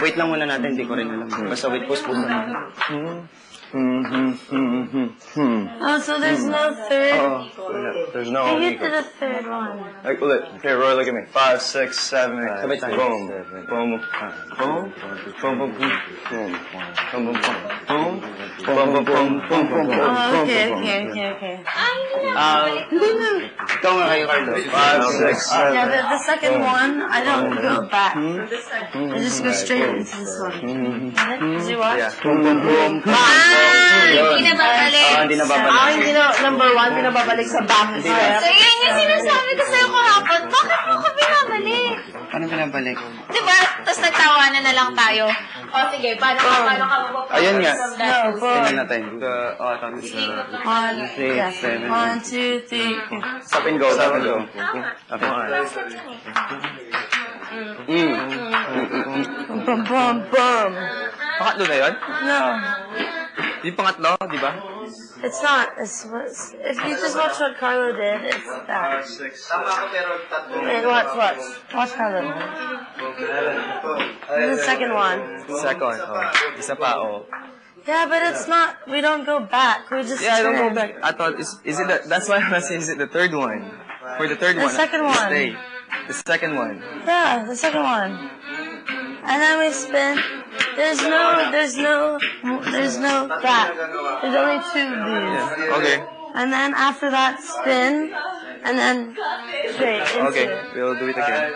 Wait lang muna natin, hindi ko rin alam. Basta wait, post po muna. Oh, so there's no third? There's no I get to the third one. Like, look, here, Roy, look at me. 5, 6, 7, 8. Boom. Boom. Boom. Boom. Boom. Boom. Boom. Boom. Boom. Boom. Boom. Boom. Boom. Oh, okay. Ikaw nga kayo, Carlo. 5, 6, 7. Yeah, the second one, I don't go back. I just go straight into this one. Did you watch? Boom, boom, boom. Hindi na babalik. Hindi na babalik. Hindi na, number one, hindi na babalik sa back. So, yan yung sinasabi ko sa'yo kahapon. Bakit mo ka binabalik? Paano binabalik? Diba? Tapos nagtawanan na lang tayo. O, sige. Paano ka mapapagod? Ayun nga. Tingnan natin. One, two, three. Stop and go. Stop and go. Okay. Bum, bum, bum. Pangatlo na yun? No, Yung pangatlo, di ba? it's not. If you just watch what Carlo did, it's that. Wait, watch. Watch Carlo. This is the second one. Second. Isa pa, Yeah, but it's not. We don't go back. We just Yeah, I don't go turn. back. I thought, is it that's why I'm saying, is it the third one? For the third The one. second one. Stay. The second one. Yeah, the second one. And then we spin. There's no back. There's only two of these. Yeah. Okay. And then after that, spin, and then straight into Okay. it. We'll do it again.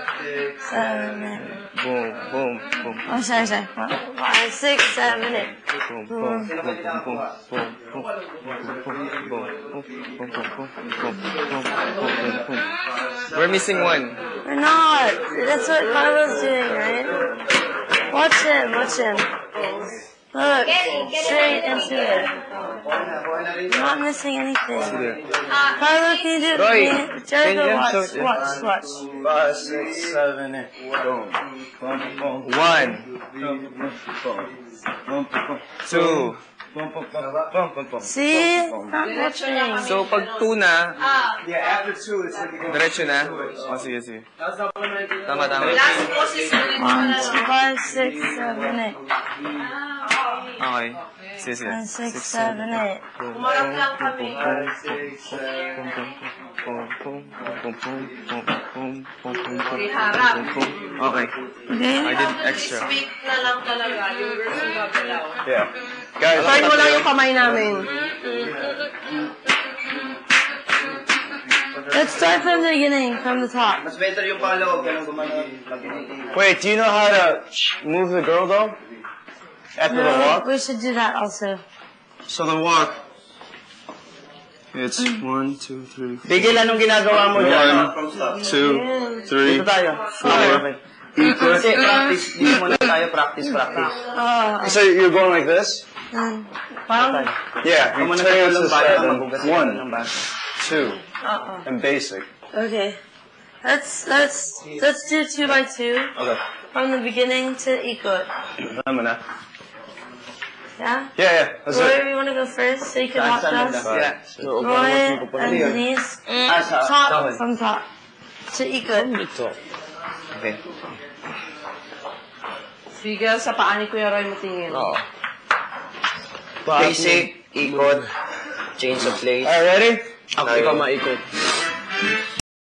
7, 8. Boom, boom, boom. Oh, sorry. 5, 6, 7, 8. Boom, boom, boom, boom, boom, boom, boom, boom, boom, boom, boom. We're missing one. We're not. That's what Carlo's doing, right? Watch him. Look, straight into it. I'm not missing anything. Carlo, can you do it? Roy, Jericho, can you- watch. 5, 6, 7, 8. Boom. Boom. Boom. 1, Boom. 2. Boom. Boom. See? Not watching. So, pag 2 na, Yeah, after 2, it's like you go. diretso na. Sige. Tama. 1, 2, 5, 6, 7, 8. Okay. Sige. 1, 6, 7, 8. Umarap lang kami. Okay. Okay? I did extra. Week na lang talaga. Yung version gagalaw. Yeah. Guys, Turn mo lang yung kamay namin. Let's start from the beginning, from the top. Mas better yung pangalawa, ganun gumanon. wait, do you know how to move the girl, though? After the No, walk? we should do that also. So the walk. It's 1, 2, 3, 4. Bigil, anong ginagawa mo dyan? 1, 2, 3. Dito tayo. Okay. Kasi practice. Dito muna tayo, practice. So you're going like this? Parang, Yeah, you Muna turn tayo it to ng bata, 7. magugas tayo ng 1, bata. 2, and basic. okay. Let's do 2 by 2 Okay. from the beginning to ikot. I'm gonna. Yeah? Yeah, that's Roy, it. you want to go first so you can watch us? Yeah. Roy and Denise, top from top to ikot. Okay. Sige, sa paa ni Kuya Roy mo tingin. Basic, ikot, change of place. Alright, ready? Ako ikaw maikot.